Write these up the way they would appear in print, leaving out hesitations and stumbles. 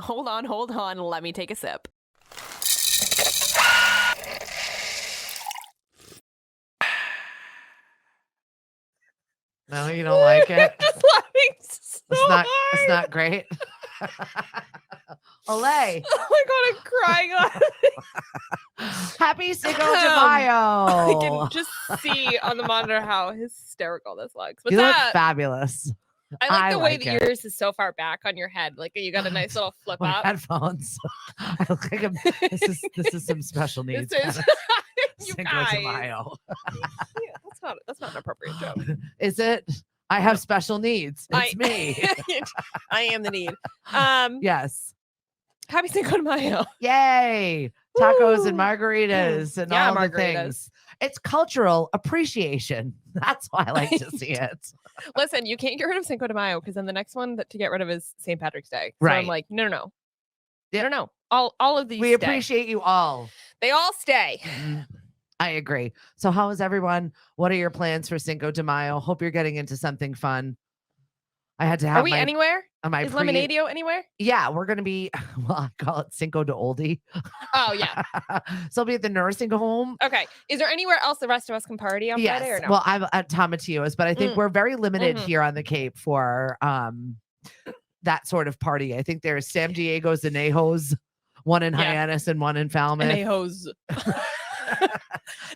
Hold on. Let me take a sip. No, you don't like it? It's It's not great. Olay. Oh my God, I'm crying. Happy Cinco de Mayo. I can just see on the monitor how hysterical this looks. But You look fabulous. I like the way that yours is so far back on your head. Like you got a nice little flip My up. headphones. I look like this is some special needs. This is Cinco de Mayo. Yeah, that's not an appropriate joke. Is it? I have special needs. It's me. I am the need. Yes. Happy Cinco de Mayo. Yay. Tacos Woo. and margaritas and all the things. It's cultural appreciation. That's why I like to see it. Listen, you can't get rid of Cinco de Mayo because then the next one to get rid of is St. Patrick's Day. So Right. I'm like, no. Yep. No. All of these We appreciate you all. They all stay. I agree. So how is everyone? What are your plans for Cinco de Mayo? Hope you're getting into something fun. I had to have Are we anywhere? Is Lemonadio anywhere? Yeah, we're going to be, well, I call it Cinco de Oldie. Oh, yeah. So I'll be at the nursing home. Okay. Is there anywhere else the rest of us can party on Friday or no? Well, I'm at Tomatillo's, but I think we're very limited here on the Cape for that sort of party. I think there's San Diego's and Anejos, one in Hyannis and one in Falmouth. Anejos.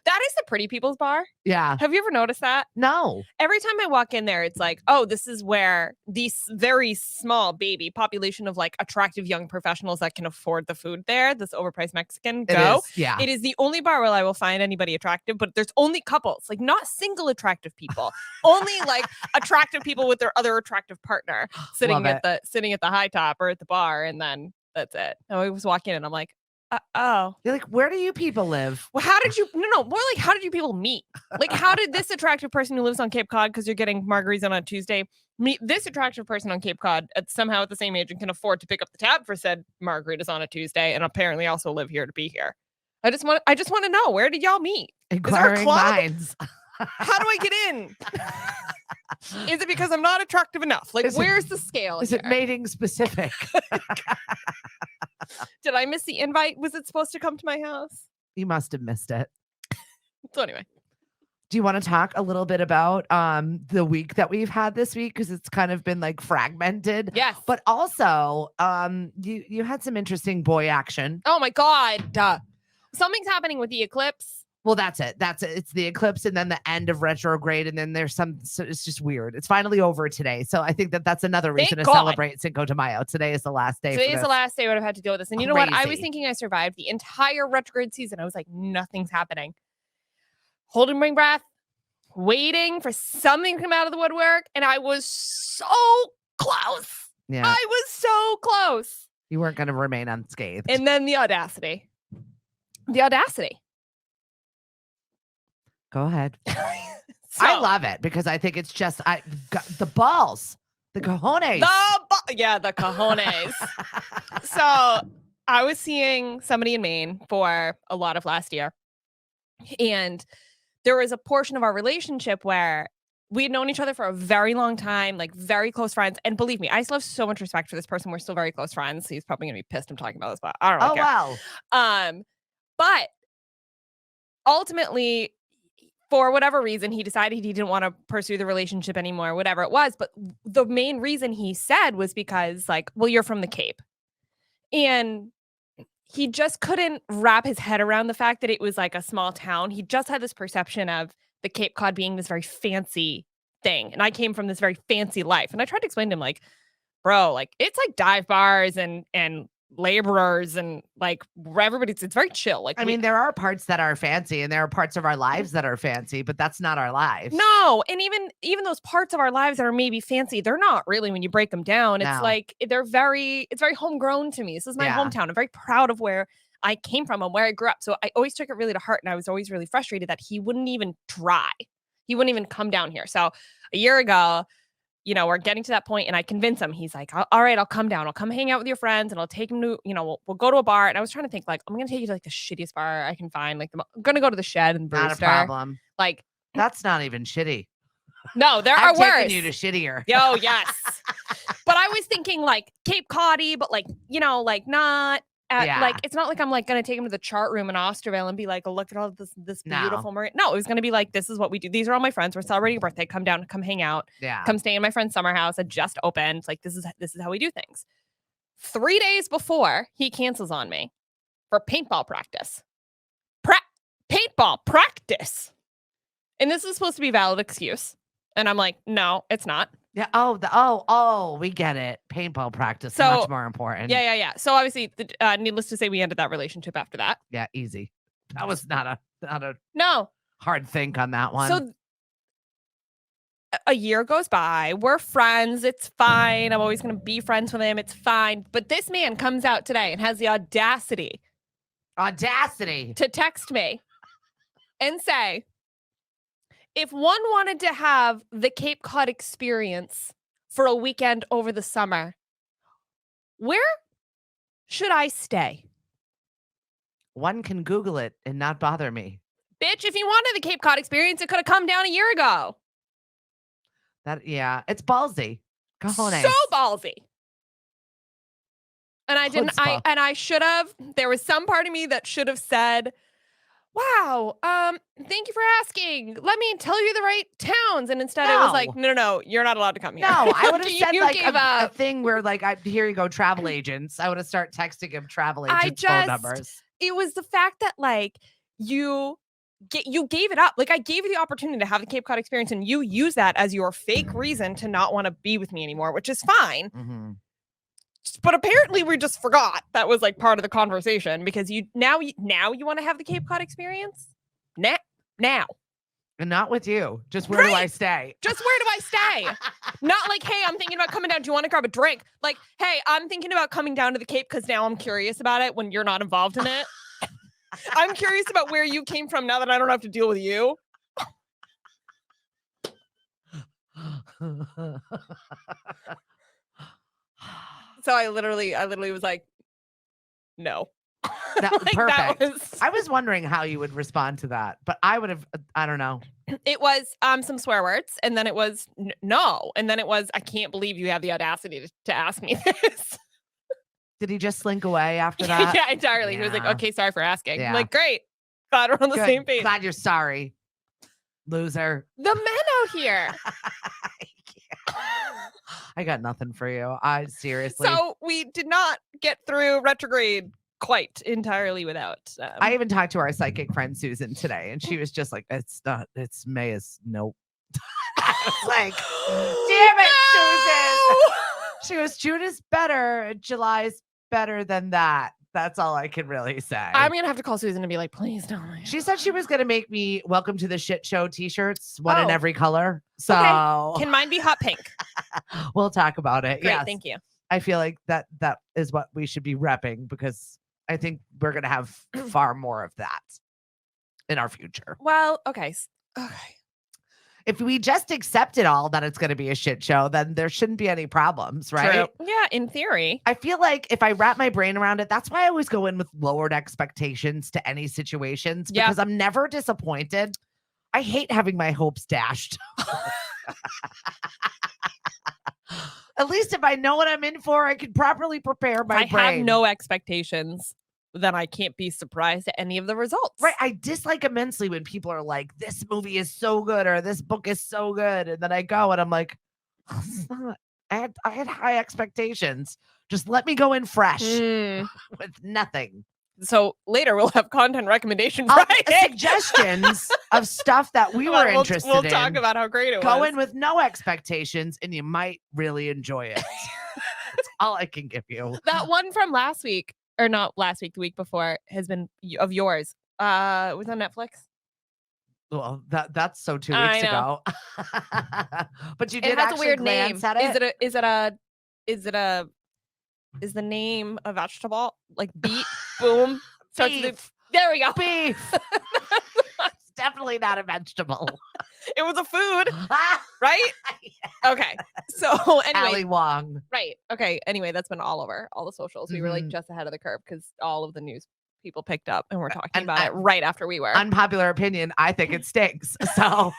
That is the pretty people's bar. Yeah. Have you ever noticed that? No. Every time I walk in there, it's like, oh, this is where these very small baby population of like attractive young professionals that can afford the food there, this overpriced Mexican, go. Yeah. It is the only bar where I will find anybody attractive, but there's only couples, like not single attractive people, only like attractive people with their other attractive partner sitting at the high top or at the bar, and then that's it. I was walking in and I'm like, oh, you're like, where do you people live? Well, how did you? No, more like, how did you people meet? Like, how did this attractive person who lives on Cape Cod, because you're getting margaritas on a Tuesday, meet this attractive person on Cape Cod somehow at the same age and can afford to pick up the tab for said margaritas on a Tuesday, and apparently also live here to be here? I just want to know, where did y'all meet? Inquiring minds. How do I get in? Is it because I'm not attractive enough? Like, where's the scale? Is it mating specific? Did I miss the invite? Was it supposed to come to my house? You must have missed it. So anyway. Do you want to talk a little bit about the week that we've had this week? Because it's kind of been like fragmented. Yes. But also, you had some interesting boy action. Oh my God. Something's happening with the eclipse. Well, that's it. It's the eclipse and then the end of retrograde. And then there's so it's just weird. It's finally over today. So I think that's another reason to celebrate Cinco de Mayo. Today is the last day. Today is the last day I would have had to deal with this. And you know what? I was thinking I survived the entire retrograde season. I was like, nothing's happening. Holding my breath, waiting for something to come out of the woodwork. And I was so close. Yeah. I was so close. You weren't going to remain unscathed. And then the audacity. Go ahead. I love it because I think it's just got the balls, the cojones. The cojones. So I was seeing somebody in Maine for a lot of last year, and there was a portion of our relationship where we had known each other for a very long time, like very close friends. And believe me, I still have so much respect for this person. We're still very close friends. He's probably gonna be pissed I'm talking about this, but I don't really care. Wow. But ultimately, for whatever reason, he decided he didn't want to pursue the relationship anymore, whatever it was. But the main reason he said was because, like, well, you're from the Cape. And he just couldn't wrap his head around the fact that it was like a small town. He just had this perception of the Cape Cod being this very fancy thing. And I came from this very fancy life. And I tried to explain to him, like, bro, like, it's like dive bars and laborers and like everybody's, it's very chill. Like, I mean, there are parts that are fancy and there are parts of our lives that are fancy, but that's not our lives. No. And even those parts of our lives that are maybe fancy, they're not really when you break them down. It's like, it's very homegrown to me. This is my hometown. I'm very proud of where I came from and where I grew up. So I always took it really to heart. And I was always really frustrated that he wouldn't even try. He wouldn't even come down here. So a year ago, you know, we're getting to that point and I convince him. He's like, all right, I'll come down. I'll come hang out with your friends and I'll take him to, you know, we'll go to a bar. And I was trying to think, like, I'm going to take you to like the shittiest bar I can find. Like, I'm going to go to the Shed and Brewster. Not a problem. Like, that's not even shitty. No, there I'm are worse. taking you to shittier. Yo, yes. But I was thinking like Cape Coddy, but like, you know, like not at like, it's not like I'm like going to take him to the chart room in Osterville and be like, oh, look at all this beautiful marine. No, it was going to be like, this is what we do. These are all my friends. We're celebrating a birthday. Come down, come hang out. Yeah. Come stay in my friend's summer house. It just opened. Like, this is how we do things. 3 days before he cancels on me for paintball practice. Paintball practice. And this is supposed to be a valid excuse. And I'm like, no, it's not. Yeah. Oh, we get it. Paintball practice is much more important. Yeah. So obviously, needless to say, we ended that relationship after that. Yeah, easy. That was not a no hard think on that one. So a year goes by. We're friends. It's fine. I'm always going to be friends with him. It's fine. But this man comes out today and has the audacity to text me and say, if one wanted to have the Cape Cod experience for a weekend over the summer, where should I stay? One can Google it and not bother me. Bitch, if you wanted the Cape Cod experience, it could have come down a year ago. It's ballsy. Cojones. So ballsy. And I didn't, I should have, there was some part of me that should have said, wow, thank you for asking. Let me tell you the right towns. And instead it was like, no, you're not allowed to come here. No, I would have said like a thing where like, here you go, travel agents. I would have started texting him travel agents phone numbers. It was the fact that like you gave it up. Like I gave you the opportunity to have the Cape Cod experience and you use that as your fake reason to not want to be with me anymore, which is fine. Mm-hmm. But apparently we just forgot that was like part of the conversation because now you want to have the Cape Cod experience now. And not with you. Just where do I stay? Just where do I stay? Not like, hey, I'm thinking about coming down. Do you want to grab a drink? Like, hey, I'm thinking about coming down to the Cape because now I'm curious about it when you're not involved in it. I'm curious about where you came from now that I don't have to deal with you. So I literally was like, no. Like, perfect. I was wondering how you would respond to that, but I would have, I don't know. It was some swear words, and then it was no, and then it was, I can't believe you have the audacity to ask me this. Did he just slink away after that? Yeah, entirely. Yeah. He was like, okay, sorry for asking. Yeah. I'm like, great. Glad we're on the same page. Glad you're sorry, loser. The men out here. I got nothing for you. I seriously. So we did not get through retrograde quite entirely without. I even talked to our psychic friend Susan today, and she was just like, "It's not. It's May is nope." I was like, "Damn it, Susan!" She was, "June is better. July's better than that." That's all I can really say. I'm gonna have to call Susan and be like, "Please don't." She said she was gonna make me "Welcome to the Shit Show" t-shirts, one in every color. So okay. Can mine be hot pink? We'll talk about it. Great, yes. Thank you. I feel like that is what we should be repping because I think we're gonna have far more of that in our future. Well, okay. If we just accept it all that it's going to be a shit show, then there shouldn't be any problems, right? True. Yeah, in theory. I feel like if I wrap my brain around it, that's why I always go in with lowered expectations to any situations because I'm never disappointed. I hate having my hopes dashed. At least if I know what I'm in for, I can properly prepare my brain. I have no expectations. Then I can't be surprised at any of the results. Right. I dislike immensely when people are like, this movie is so good or this book is so good. And then I go and I'm like, oh, it's not. I had high expectations. Just let me go in fresh with nothing. So later we'll have content recommendation Friday. Suggestions of stuff that we were interested in. We'll talk about how great it was. Go in with no expectations and you might really enjoy it. That's all I can give you. That one from last week. Or not last week, the week before, has been of yours. It was on Netflix. Well, that's so 2 weeks ago. But you did it has actually a weird name. At it? Is the name a vegetable? Like beet, boom. Beef. There we go. Beef. It's definitely not a vegetable. It was a food, right? Yeah. Okay. So anyway. Ali Wong. Right. Okay. Anyway, that's been all over all the socials. We were like just ahead of the curve because all of the news people picked up and we're talking about it right after we were. Unpopular opinion. I think it stinks. So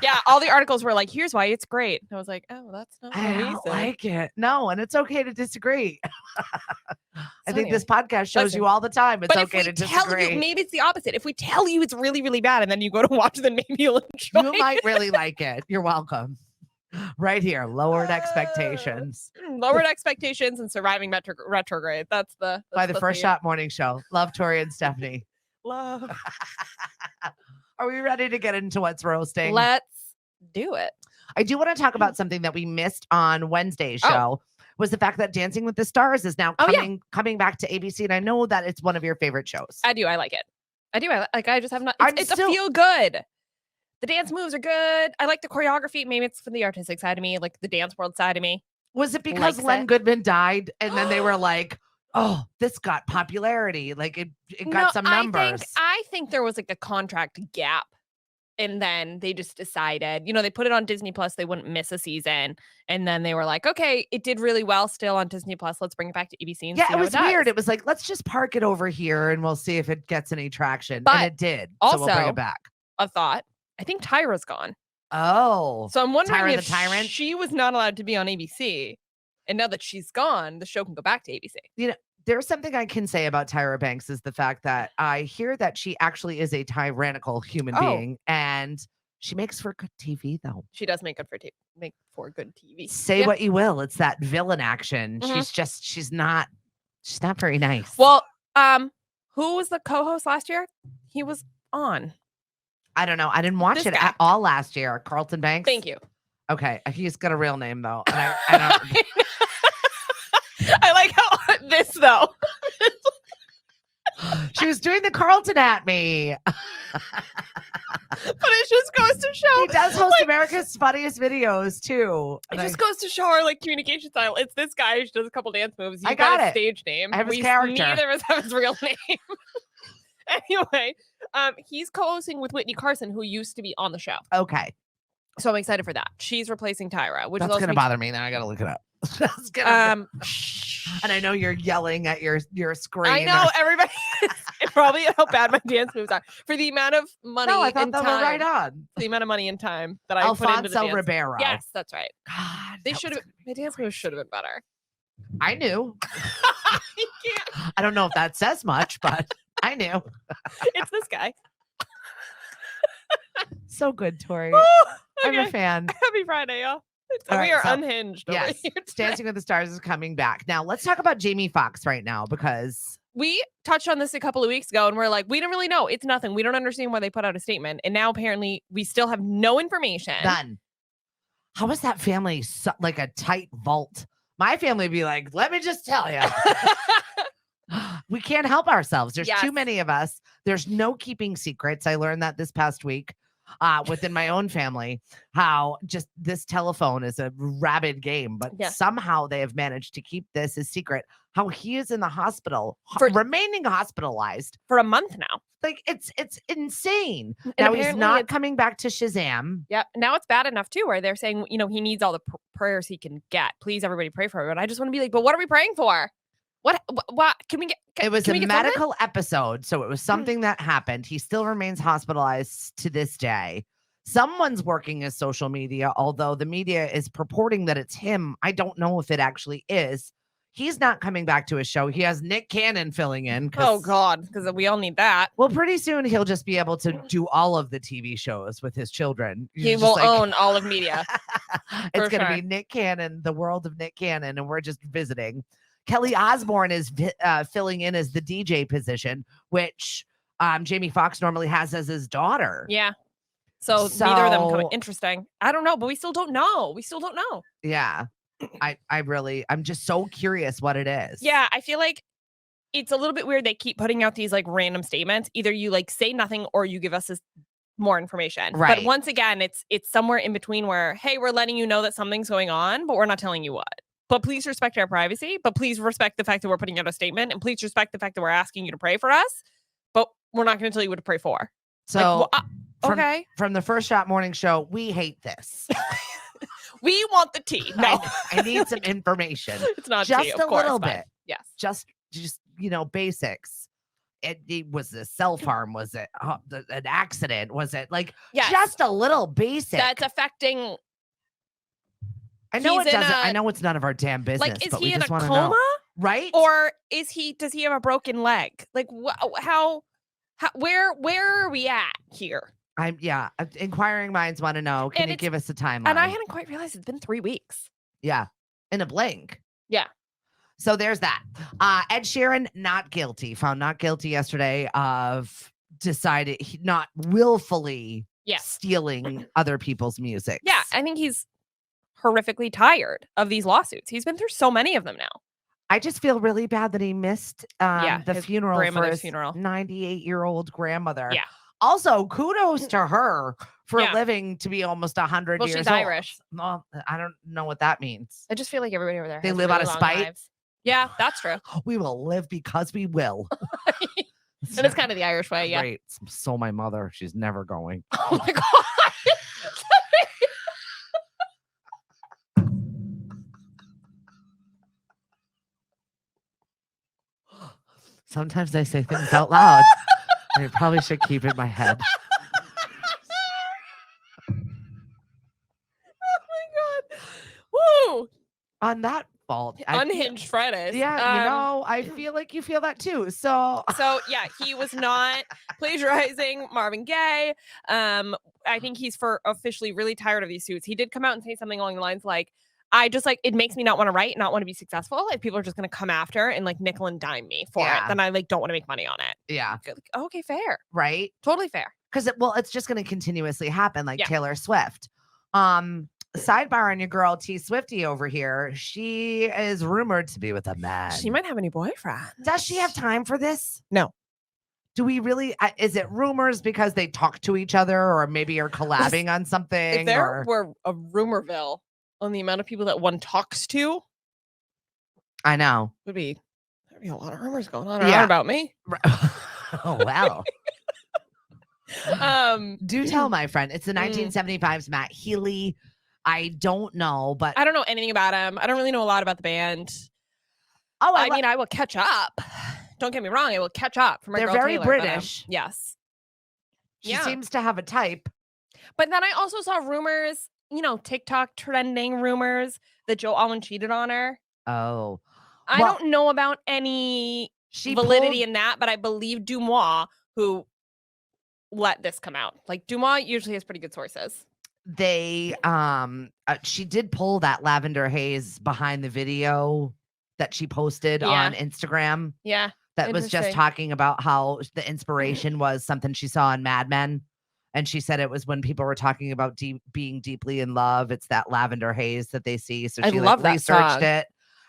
Yeah, all the articles were like, here's why it's great. I was like, oh, that's not what I we don't said. like it. No, and it's okay to disagree. I think anyway, this podcast shows listen, you all the time it's but okay to if we tell disagree. you, maybe it's the opposite. If we tell you it's really, really bad and then you go to watch, then maybe you'll enjoy You might really like it. You're welcome. Right here, lowered expectations. Lowered expectations and surviving retrograde. That's By the First theme. Shot Morning Show. Love Tori and Stephanie. Love. Are we ready to get into what's roasting? Let's do it. I do want to talk about something that we missed on Wednesday's show. Was the fact that Dancing with the Stars is now coming back to ABC, and I know that it's one of your favorite shows. I do. I like it. I do. I just have not. It's still- a feel good. The dance moves are good. I like the choreography. Maybe it's from the artistic side of me, like the dance world side of me. Was it because Len Goodman died, and then they were like, "Oh, this got popularity. Like it got some numbers." I think there was like a contract gap. And then they just decided, they put it on Disney Plus. They wouldn't miss a season. And then they were like, okay, it did really well still on Disney Plus. Let's bring it back to ABC. And yeah, it was weird. It was like, let's just park it over here and we'll see if it gets any traction. But and it did. Also, so we'll bring it back. A thought. I think Tyra's gone. Oh. So I'm wondering Tyra if the Tyrant? she was not allowed to be on ABC. And now that she's gone, the show can go back to ABC. There's something I can say about Tyra Banks is the fact that I hear that she actually is a tyrannical human being, and she makes for good TV, though. She does make for good TV. Say what you will, it's that villain action. Mhm. She's not very nice. Well, who was the co-host last year? He was on. I don't know. I didn't watch This it guy. at all last year. Carlton Banks. Thank you. Okay, he's got a real name though. And I don't. I like how this though. She was doing the Carlton at me. But it just goes to show He does host America's Funniest Videos too. It just goes to show our communication style. It's this guy who does a couple dance moves. You I got his it. stage name. I have his character. Neither of us have his real name. Anyway, he's co-hosting with Whitney Carson, who used to be on the show. Okay. So I'm excited for that. She's replacing Tyra, which That's is also gonna bother me. Now I gotta look it up. That's gonna and I know you're yelling at your screen. I know everybody is probably how bad my dance moves are for the amount of money. No, I thought and that time, was right on. the amount of money and time that I put into the Alfonso dance. Ribeiro. Yes, that's right. God, They should have. My dance moves should have been better. I knew. You can't. I don't know if that says much, but I knew. It's this guy. So good, Tori. Woo! I'm a Okay. fan. Happy Friday, y'all. All We right, are so- unhinged. Over Yes, here tonight. Dancing with the Stars is coming back. Now let's talk about Jamie Foxx right now because We touched on this a couple of weeks ago, and we're like, we don't really know. It's nothing. We don't understand why they put out a statement, and now apparently we still have no information. none. How is that family like a tight vault? My family would be like, let me just tell you. We can't help ourselves. There's Yes. too many of us. There's no keeping secrets. I learned that this past week within my own family, how just this telephone is a rabid game, but Yeah. somehow they have managed to keep this a secret. How he is in the hospital, remaining hospitalized For a month now. like it's insane. And Now he's apparently not it's- coming back to Shazam. Yeah. Now it's bad enough too, where they're saying, he needs all the prayers he can get. Please, everybody, pray for him. And I just want to be like, but what are we praying for? What can we get? It was can a we get something? medical episode, so it was something that happened. He still remains hospitalized to this day. Someone's working his social media, although the media is purporting that it's him. I don't know if it actually is. He's not coming back to his show. He has Nick Cannon filling in. Oh God, because we all need that. Well, pretty soon he'll just be able to do all of the TV shows with his children. He He's will just like- own all of media. It's For going to sure. be Nick Cannon, the world of Nick Cannon, and we're just visiting. Kelly Osbourne is filling in as the DJ position, which Jamie Foxx normally has as his daughter. Yeah. So neither of them coming. So- Interesting. I don't know, but we still don't know. Yeah. I'm just so curious what it is. Yeah, I feel like it's a little bit weird. They keep putting out these like random statements. Either you like say nothing or you give us more information. Right. But once again, it's somewhere in between where, hey, we're letting you know that something's going on, but we're not telling you what. But please respect our privacy. But please respect the fact that we're putting out a statement, and please respect the fact that we're asking you to pray for us. But we're not going to tell you what to pray for. So from- okay, from the First Shot Morning Show, we hate this. we want the tea. No, I need some information. it's not Just tea, a of course, little but bit. Yes. Just basics. it was a self-harm, was it an accident, was it like Yes. just a little basic? That's affecting. I know he's it in doesn't. I a- know it's none of our damn business. Like, is but he we in a just want to coma? know, right? Or does he have a broken leg? Like, how where are we at here? Inquiring minds want to know. Can And you it's- give us a timeline? And I hadn't quite realized it's been 3 weeks. Yeah, in a blink. Yeah. So there's that. Ed Sheeran, not guilty, found not guilty yesterday of decided he not willfully Yeah. stealing other people's music. Yeah, I think he's horrifically tired of these lawsuits. He's been through so many of them now. I just feel really bad that he missed the his funeral for grandmother's his funeral. 98-year-old grandmother. Yeah. Also, kudos to her for Yeah. living to be almost 100 Well, years she's old. Irish. Well, I don't know what that means. I just feel like everybody over there They has live out really of long spite? lives. Yeah, that's true. We will live because we will. And it's kind of the Irish way, yeah. Great. So my mother, she's never going. Oh my god. Sometimes I say things out loud. I probably should keep it in my head. Oh my god. Woo! On that fault. I feel- Unhinged Fridays. Yeah, I feel like you feel that too. So So yeah, he was not plagiarizing Marvin Gaye. I think he's officially really tired of these suits. He did come out and say something along the lines like, I just like it makes me not want to write, not want to be successful. If people are just gonna come after and like nickel and dime me for it, then I like don't want to make money on it. yeah, Like, okay, fair. right. Totally fair. Because it's just going to continuously happen, like Yeah. Taylor Swift. Sidebar on your girl T Swifty over here. She is rumored to be with a man. She might have a new boyfriend. Does she have time for this? No. Do we really? Is it rumors because they talk to each other, or maybe are collabing on something? If there were a rumorville on the amount of people that one talks to, I know. there'd be a lot of rumors going on around about me. Oh wow. Do tell, my friend. It's the Mm. 1975's Matt Healy. I don't know, but I don't know anything about him. I don't really know a lot about the band. oh, I mean, I will catch up. Don't get me wrong. I will catch up for my They're girl very Taylor, but, British. yes. she yeah. seems to have a type. But then I also saw rumors, TikTok trending rumors that Joe Alwyn cheated on her. Oh, I don't know about any validity in that, but I believe Dumois, who let this come out. Like Dumois usually has pretty good sources. They she did pull that Lavender Haze behind the video that she posted on Instagram. Yeah. That was just Interesting. talking about how the inspiration was something she saw in Mad Men. And she said it was when people were talking about being deeply in love. It's that lavender haze that they see. So I she love that researched song. it.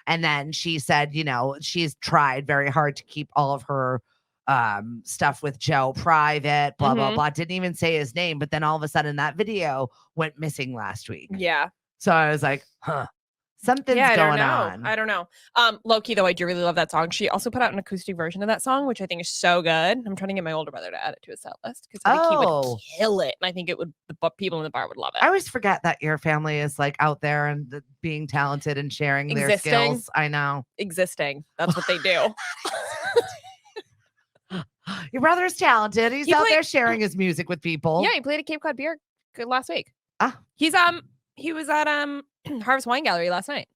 And then she said, she's tried very hard to keep all of her stuff with Joe private, blah, blah, Mhm. blah. Didn't even say his name. But then all of a sudden that video went missing last week. Yeah. So I was like, something's I don't going know. on. I don't know. Low key though, I do really love that song. She also put out an acoustic version of that song, which I think is so good. I'm trying to get my older brother to add it to his set list because I think he would kill it, and I think the people in the bar would love it. I always forget that your family is like out there and being talented and sharing their skills. I know. Existing. That's what they do. Your brother is talented. He's out there sharing his music with people. Yeah, he played at Cape Cod Beer last week. He was at Harvest Wine Gallery last night.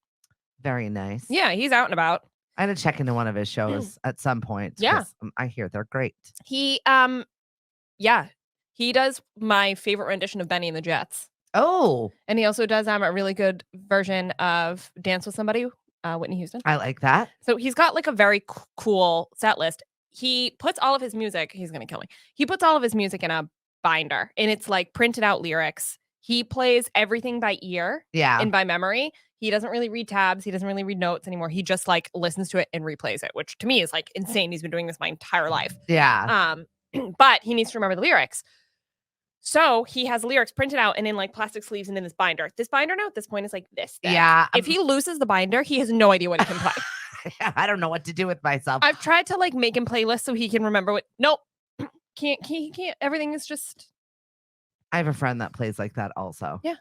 Very nice. Yeah, he's out and about. I had to check into one of his shows at some point. Yeah. I hear they're great. He he does my favorite rendition of Benny and the Jets. Oh. And he also does a really good version of Dance with Somebody, Whitney Houston. I like that. So he's got like a very cool set list. He puts all of his music, he's going to kill me. He puts all of his music in a binder and it's like printed out lyrics. He plays everything by ear and by memory. He doesn't really read tabs. He doesn't really read notes anymore. He just like listens to it and replays it, which to me is like insane. He's been doing this my entire life. Yeah. But he needs to remember the lyrics. So he has lyrics printed out and in like plastic sleeves and in this binder. This binder now at this point is like this thick. Yeah. If he loses the binder, he has no idea what he can play. I don't know what to do with myself. I've tried to like make him playlists so he can remember what. Nope. He can't. Everything is just. I have a friend that plays like that also. Yeah.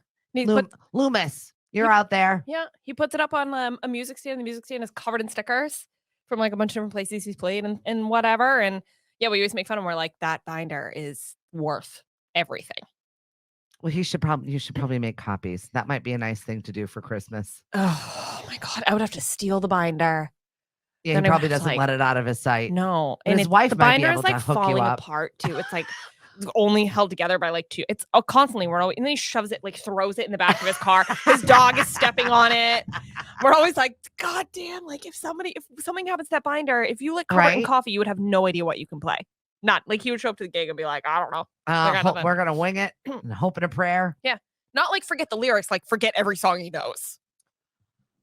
Loomis, you're out there. Yeah. He puts it up on a music stand. The music stand is covered in stickers from like a bunch of different places he's played and whatever. And Yeah, we always make fun of him. We're like, that binder is worth everything. Well, you should probably make copies. That might be a nice thing to do for Christmas. Oh my God. I would have to steal the binder. Yeah, Then he I would probably have to, doesn't let it out of his sight. No. But his wife the might be binder able is to like hook you falling up. apart too. It's like only held together by like two. It's constantly, and then he shoves it, like throws it in the back of his car. His dog is stepping on it. We're always like, God damn, like if something happens to that binder, if you like cover it in coffee, you would have no idea what you can play. Not like he would show up to the gig and be like, I don't know. We're going to wing it and hope in a prayer. Yeah. Not like forget the lyrics, like forget every song he knows.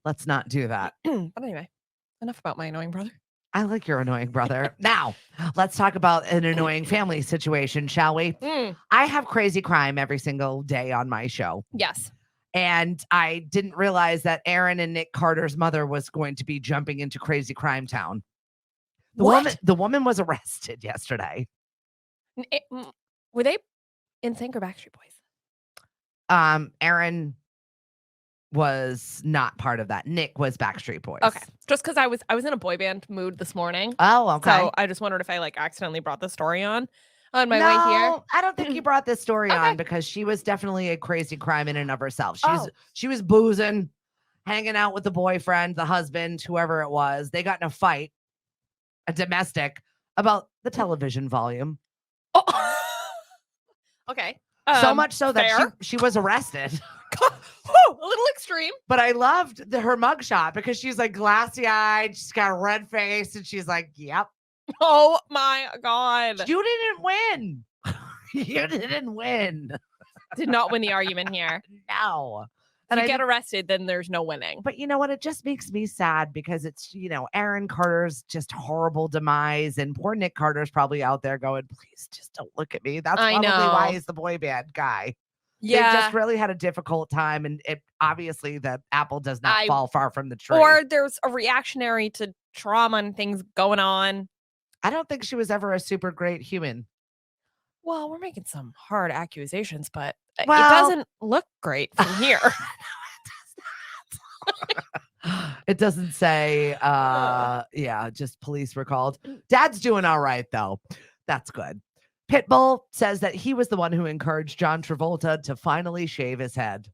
Let's not do that. But anyway, enough about my annoying brother. I like your annoying brother. Now, let's talk about an annoying family situation, shall we? I have crazy crime every single day on my show. Yes. And I didn't realize that Aaron and Nick Carter's mother was going to be jumping into crazy crime town. The woman was arrested yesterday. Were they NSYNC or Backstreet Boys? Aaron was not part of that. Nick was Backstreet Boys. Okay. Just because I was in a boy band mood this morning. Oh, okay. So I just wondered if I like accidentally brought the story on my way here. I don't think you brought this story on because she was definitely a crazy crime in and of herself. She was boozing, hanging out with the boyfriend, the husband, whoever it was. They got in a fight, a domestic, about the television volume. Oh. Okay. So much so that she was arrested. A little extreme. But I loved her mugshot because she's like glassy eyed. She's got a red face, and she's like, "Yep." Oh my God! You didn't win. You didn't win. Did not win the argument here. No. If you get arrested, then there's no winning. But you know what? It just makes me sad because it's, Aaron Carter's just horrible demise, and poor Nick Carter's probably out there going, "Please just don't look at me." That's probably why he's the boy band guy. Yeah. They just really had a difficult time, and obviously the apple does not fall far from the tree. Or there's a reactionary to trauma and things going on. I don't think she was ever a super great human. Well, we're making some hard accusations, but it doesn't look great from here. It doesn't say, just police were called. Dad's doing all right, though. That's good. Pitbull says that he was the one who encouraged John Travolta to finally shave his head.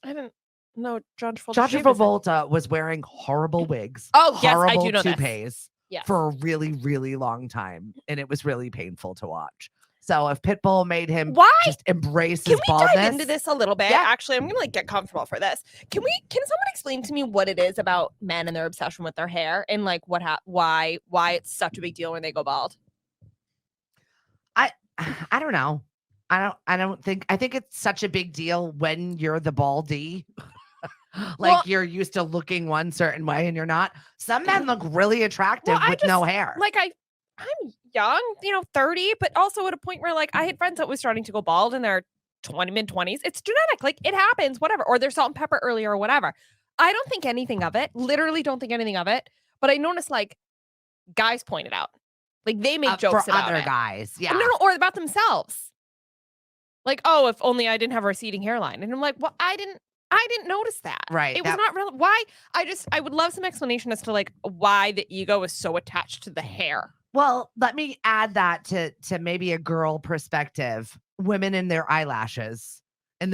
I didn't know John Travolta. John Travolta was wearing horrible wigs. Oh, yes, I do know toupees for a really, really long time. And it was really painful to watch. So if Pitbull made him just embrace his baldness. Can we dive into this a little bit? Yeah. Actually, I'm going to get comfortable for this. Can someone explain to me what it is about men and their obsession with their hair and like why it's such a big deal when they go bald? I don't know. I think it's such a big deal when you're the baldy. You're used to looking one certain way and you're not. Some men look really attractive with no hair. Like I'm young, 30, but also at a point where like I had friends that was starting to go bald in their mid-20s. It's genetic. Like it happens, whatever. Or they're salt and pepper earlier or whatever. I don't think anything of it. Literally don't think anything of it. But I noticed like guys point it out. Like they make jokes about other it. Guys. Yeah. No, or about themselves. Like, oh, if only I didn't have a receding hairline. And I'm like, well, I didn't notice that. Right. It was not real. Why? I would love some explanation as to like why the ego is so attached to the hair. Well, let me add that to maybe a girl perspective. Women in their eyelashes. And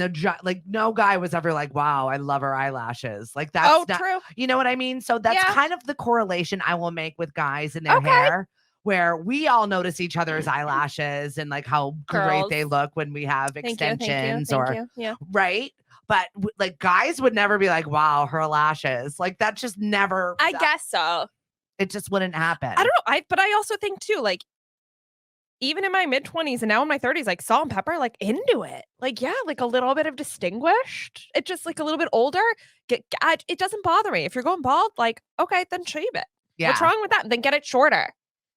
no guy was ever like, wow, I love her eyelashes. Like that's not true. You know what I mean? So that's kind of the correlation I will make with guys and their hair. Where we all notice each other's eyelashes and like how great they look when we have extensions right. But like guys would never be like, wow, her lashes. Like that just never. I guess so. It just wouldn't happen. I don't know. But I also think too, like even in my mid-20s and now in my 30s, like salt and pepper, like into it. Like, yeah, like a little bit of distinguished. It just like a little bit older. It doesn't bother me. If you're going bald, like, okay, then shave it. Yeah. What's wrong with that? Then get it shorter.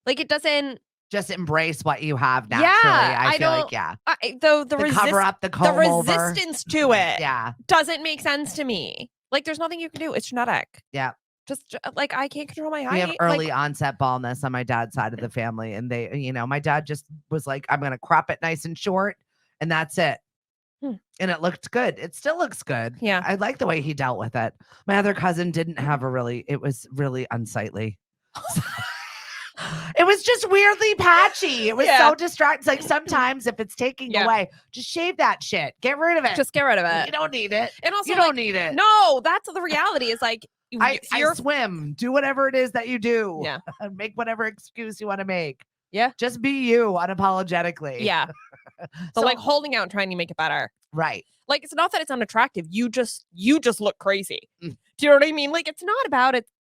Like it doesn't just embrace what you have naturally. I feel like the cover up the comb resistance to it doesn't make sense to me. Like there's nothing you can do. It's genetic. Yeah. Just like I can't control my height. We have early onset baldness on my dad's side of the family, and they, my dad just was like, "I'm gonna crop it nice and short, and that's it." And it looked good. It still looks good. Yeah, I like the way he dealt with it. My other cousin didn't have it was really unsightly. It was just weirdly patchy. It was Yeah. so distracting. It's like sometimes if it's taking Yeah. away, just shave that shit. Get rid of it. Just get rid of it. You don't need it. And also, You don't need it. No, that's the reality. Is like I you're swim. Do whatever it is that you do. Yeah. Make whatever excuse you want to make. Yeah. Just be you unapologetically. Yeah. So like holding out and trying to make it better. Right. Like it's not that it's unattractive. You just look crazy. Mm. Do you know what I mean? Like it's not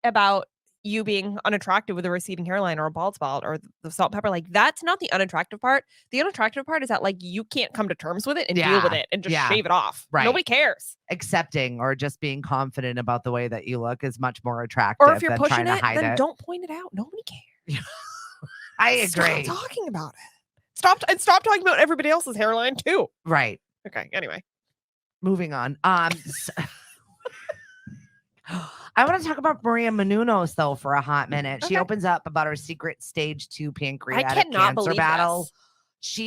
about you being unattractive with a receding hairline or a bald spot or the salt and pepper. Like that's not the unattractive part. The unattractive part is that like you can't come to terms with it and deal with it and just shave it off. Right. Nobody cares. Accepting or just being confident about the way that you look is much more attractive. Or if you're than pushing trying to it, hide then it. don't point it out. Nobody cares. I agree. Stop talking about it. Stop talking about everybody else's hairline too. Right. Okay. Anyway. Moving on. I want to talk about Maria Menounos though for a hot minute. She Okay. opens up about her secret stage 2 pancreatic cannot cancer believe battle. this.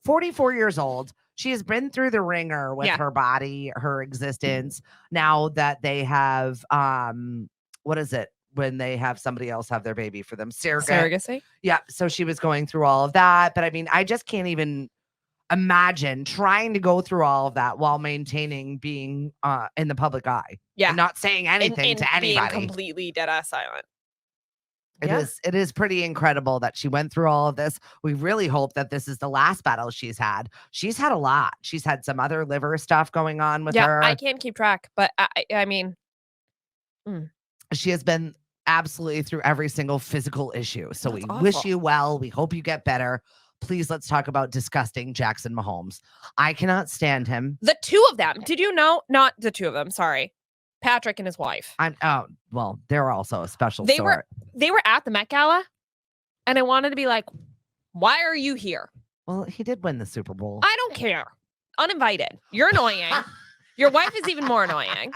44 years old. She has been through the ringer with Yeah. her body, her existence. Now that they have, what is it when they have somebody else have their baby for them? Surrogacy. Yeah. So she was going through all of that. But I mean, I just can't even imagine trying to go through all of that while maintaining being in the public eye. Yeah. And not saying anything and to being anybody. completely dead ass silent. It is pretty incredible that she went through all of this. We really hope that this is the last battle she's had. She's had a lot. She's had some other liver stuff going on with her. I can't keep track, but I mean, She has been absolutely through every single physical issue. So That's we wish awful. you well. We hope you get better. Please, let's talk about disgusting Jackson Mahomes. I cannot stand him. the two of them. Did you know? Not the two of them. Sorry, Patrick and his wife. Well, they're also a special They sort. They were at the Met Gala, and I wanted to be like, "Why are you here?" Well, he did win the Super Bowl. I don't care. Uninvited. You're annoying. Your wife is even more annoying.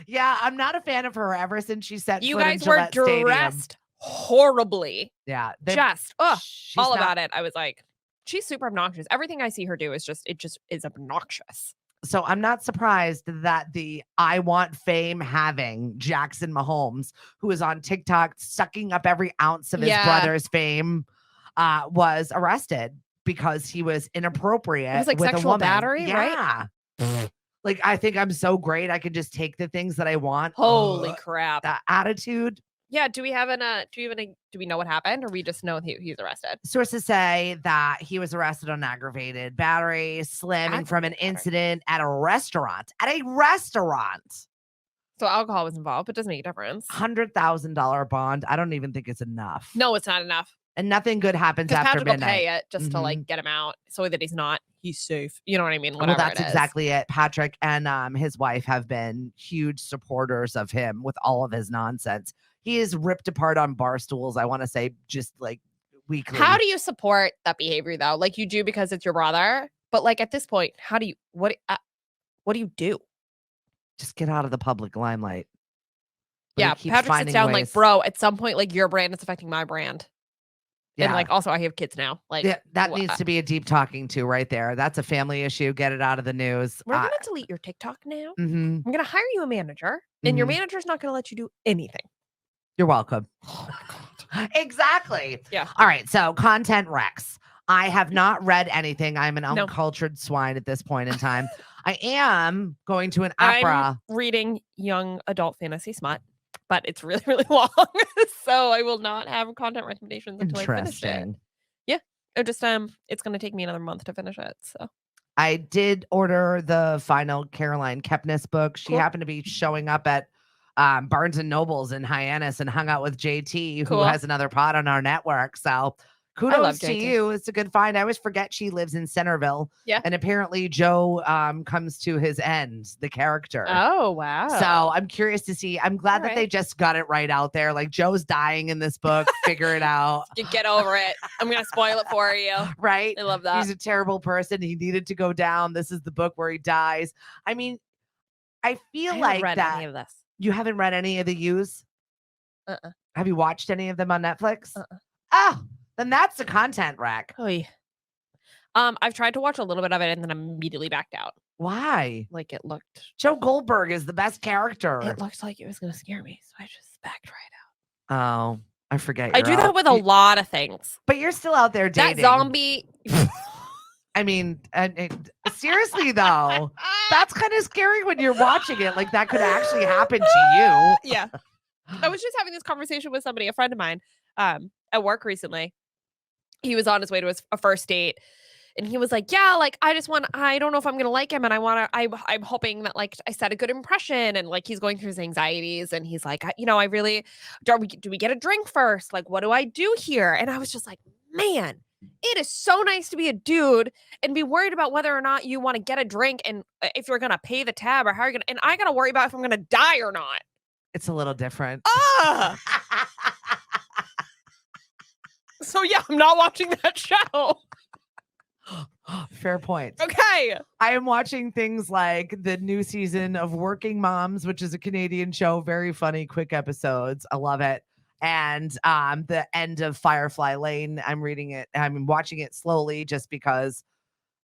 Yeah, I'm not a fan of her ever since she set You foot in guys were Gillette Stadium. dressed horribly. Yeah, Just she's all not- about it. I was like, she's super obnoxious. Everything I see her do is just is obnoxious. So I'm not surprised that the I want fame having Jackson Mahomes, who is on TikTok sucking up every ounce of his Yeah. brother's fame, was arrested because he was inappropriate. It was like with a sexual woman. battery, Yeah. Like, I think I'm so great. I can just take the things that I want. Holy Ugh, crap. that attitude. Yeah. Do we know what happened, or we just know he's arrested? Sources say that he was arrested on aggravated battery, slamming from an Aggravated battery. incident at a restaurant. At a restaurant. So alcohol was involved, but it doesn't make a difference. $100,000 bond. I don't even think it's enough. No, it's not enough. And nothing good happens Because after Patrick will midnight. pay it just to Mhm. like get him out so that he's safe. You know what I mean? Well, Whatever that's it is. exactly it. Patrick and his wife have been huge supporters of him with all of his nonsense. He is ripped apart on bar stools, I want to say, just like weekly. How do you support that behavior though? Like you do because it's your brother, but like at this point, what do you do? just get out of the public limelight? But Yeah, he keeps Patrick sits finding down ways. like, bro, at some point, like your brand is affecting my brand. Yeah. And like also I have kids now. Like Yeah, that wha- needs to be a deep talking to right there. That's a family issue. Get it out of the news. we're gonna delete your TikTok now. Mhm. I'm gonna hire you a manager, and your Mhm. manager's not gonna let you do anything. You're welcome. Oh my God. Exactly. Yeah. All right. So content Rex. I have not read anything. I'm an No. uncultured swine at this point in time. I am going to an opera. I'm reading young adult fantasy smut, but it's really, really long. So I will not have content recommendations until I finish it. Interesting. It just it's gonna take me another month to finish it. So I did order the final Caroline Kepnes book. She Cool. happened to be showing up at Barnes and Nobles in Hyannis and hung out with JT, who Cool. has another pod on our network. So love kudos to JT. you. It's a good find. I always forget she lives in Centerville. Yeah. And apparently Joe comes to his end, the character. oh wow. So I'm curious to see. I'm glad that Alright. they just got it right out there. Like Joe's dying in this book. Figure it out. You get over it. I'm gonna spoil it for you. Right? I love that. He's a terrible person. He needed to go down. This is the book where he dies. I mean, I I feel haven't like read that. any of this. You haven't read any of the U's? Uh-uh. Have you watched any of them on Netflix? Uh-uh. Oh, then that's a content rack. Oy. I've tried to watch a little bit of it and then immediately backed out. Why? Like it looked Joe Goldberg is the best character. like it was gonna scare me, so I just backed right out. Oh, I forget. I do that with a lot of things. But you're still out there dating. That zombie. I mean, seriously though, that's kind of scary when you're watching it. Like that could actually happen to you. Yeah. I was just having this conversation with somebody, a friend of mine, at work recently. He was on his way to a first date. And he was like, yeah, like, I don't know if I'm going to like him. And I'm hoping that like I set a good impression. And like, he's going through his anxieties and he's like, I really, do we get a drink first? Like, what do I do here? And I was just like, man, it is so nice to be a dude and be worried about whether or not you want to get a drink and if you're going to pay the tab or how you're going to, and I got to worry about if I'm going to die or not. It's a little different. So yeah, I'm not watching that show. Fair point. Okay. I am watching things like the new season of Working Moms, which is a Canadian show. Very funny, quick episodes. I love it. And the end of Firefly Lane. I'm watching it slowly just because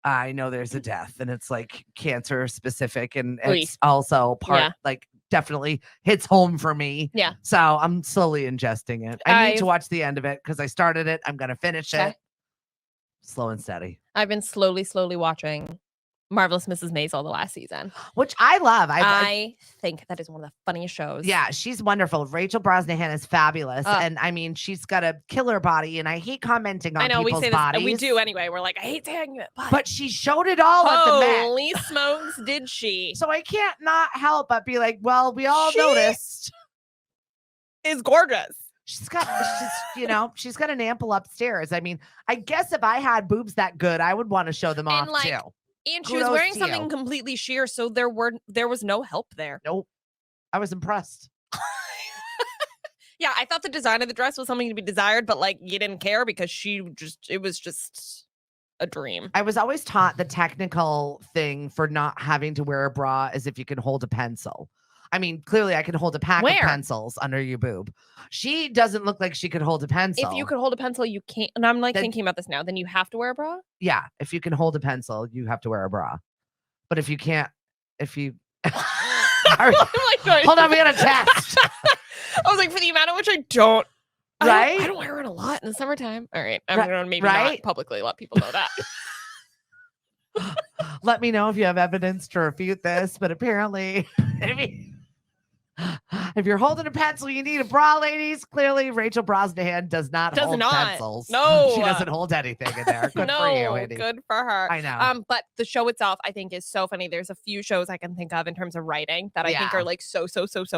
I know there's a death and it's like cancer specific. And it's also part like definitely hits home for me. Yeah. So I'm slowly ingesting it. I need to watch the end of it because I started it. I'm going to finish it. Slow and steady. I've been slowly watching Marvelous Mrs. Maisel the last season, which I love. I think that is one of the funniest shows. Yeah, she's wonderful. Rachel Brosnahan is fabulous, and I mean, she's got a killer body. And I hate commenting on people's we say bodies. This, we do anyway. We're like, I hate saying it, but she showed it all at the Met. Holy smokes, did she? So I can't not help but be like, well, we all noticed. Is gorgeous. She's got an ample upstairs. I mean, I guess if I had boobs that good, I would want to show them off too. And she was wearing something completely sheer, so there was no help there. Nope. I was impressed. Yeah, I thought the design of the dress was something to be desired, but like you didn't care because it was just a dream. I was always taught the technical thing for not having to wear a bra is if you can hold a pencil. I mean, clearly I can hold a pack of pencils under your boob. She doesn't look like she could hold a pencil. If you could hold a pencil, you can't. And I'm like thinking about this now. Then you have to wear a bra? Yeah. If you can hold a pencil, you have to wear a bra. But if you can't, hold on, we got a test. I was like, for the amount of which I don't. Right? I don't wear it a lot in the summertime. All right. I'm going to maybe not publicly let people know that. Let me know if you have evidence to refute this. But apparently, if you're holding a pencil, you need a bra, ladies. Clearly, Rachel Brosnahan does not hold pencils. No, she doesn't hold anything in there. Good for you, Andy. Good for her. I know. But the show itself, I think, is so funny. There's a few shows I can think of in terms of writing that I think are like so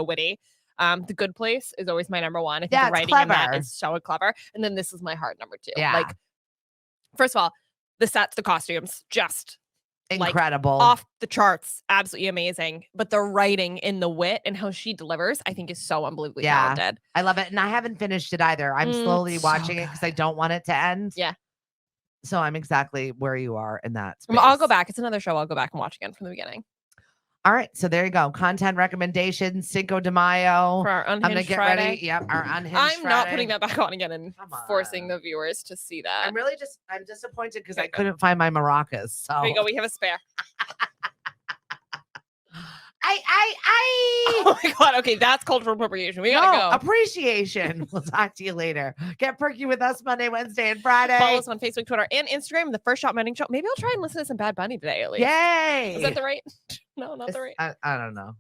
witty. The Good Place is always my number one. I think the writing in that is so clever. And then This Is My Heart number two. Yeah. Like, first of all, the sets, the costumes, just incredible, like, off the charts, absolutely amazing. But the writing in the wit and how she delivers, I think, is so unbelievably talented. I love it, and I haven't finished it either. I'm slowly watching it because I don't want it to end. Yeah. So I'm exactly where you are in that space. I'll go back. It's another show I'll go back and watch again from the beginning. All right, so there you go. Content recommendations, Cinco de Mayo. For our Unhinged I'm gonna get Friday. Ready. Yep, our Unhinged I'm Friday. not putting that back on again and forcing the viewers to see that. I'm disappointed because I couldn't find my maracas. So there you go. We have a spare. Oh my God. Okay, that's cultural appropriation. We gotta go. Appreciation. We'll talk to you later. Get perky with us Monday, Wednesday, and Friday. Follow us on Facebook, Twitter, and Instagram. The First Shot Morning Show. Maybe I'll try and listen to some Bad Bunny today at least. Yay! Is that the right? No, not the right. I don't know.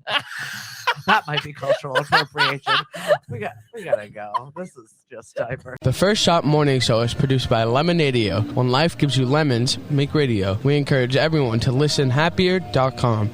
That might be cultural appropriation. We gotta go. This is just diaper. The First Shot Morning Show is produced by Lemonadio. When life gives you lemons, make radio. We encourage everyone to listen happier.com.